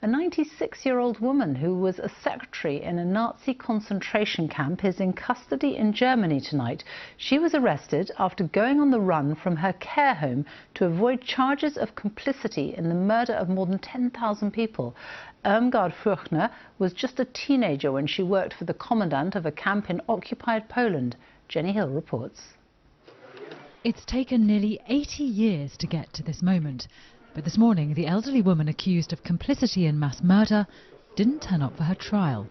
A 96-year-old woman who was a secretary in a Nazi concentration camp is in custody in Germany tonight. She was arrested after going on the run from her care home to avoid charges of complicity in the murder of more than 10,000 people. Irmgard Fürchner was just a teenager when she worked for the commandant of a camp in occupied Poland. Jenny Hill reports. It's taken nearly 80 years to get to this moment. But this morning, the elderly woman accused of complicity in mass murder didn't turn up for her trial.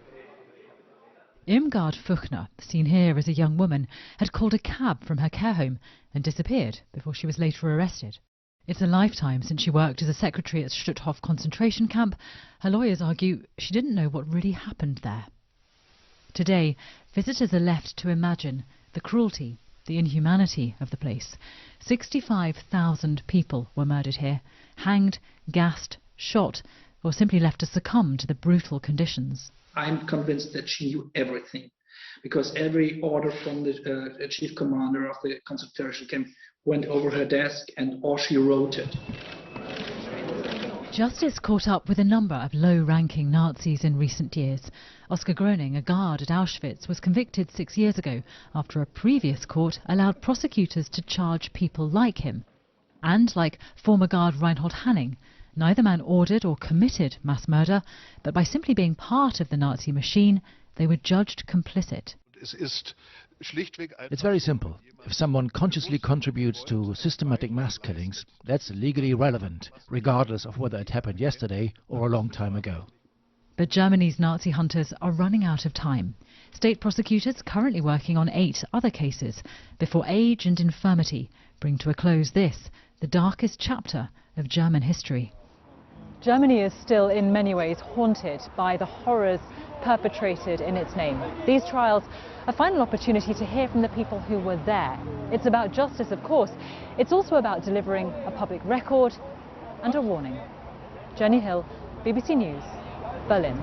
Irmgard Fürchner, seen here as a young woman, had called a cab from her care home and disappeared before she was later arrested. It's a lifetime since she worked as a secretary at Stutthof concentration camp. Her lawyers argue she didn't know what really happened there. Today, visitors are left to imagine the cruelty, the inhumanity of the place. 65,000 people were murdered here, hanged, gassed, shot, or simply left to succumb to the brutal conditions. I'm convinced that she knew everything, because every order from the chief commander of the concentration camp went over her desk, or she wrote it. Justice caught up with a number of low-ranking Nazis in recent years. Oskar Gröning, a guard at Auschwitz, was convicted 6 years ago after a previous court allowed prosecutors to charge people like him. And, like former guard Reinhold Hanning, neither man ordered or committed mass murder, but by simply being part of the Nazi machine, they were judged complicit. It's very simple. If someone consciously contributes to systematic mass killings, that's legally relevant, regardless of whether it happened yesterday or a long time ago. But Germany's Nazi hunters are running out of time. State prosecutors currently working on 8 other cases before age and infirmity bring to a close this, the darkest chapter of German history. Germany is still in many ways haunted by the horrors perpetrated in its name. These trials, a final opportunity to hear from the people who were there. It's about justice, of course. It's also about delivering a public record and a warning. Jenny Hill, BBC News, Berlin.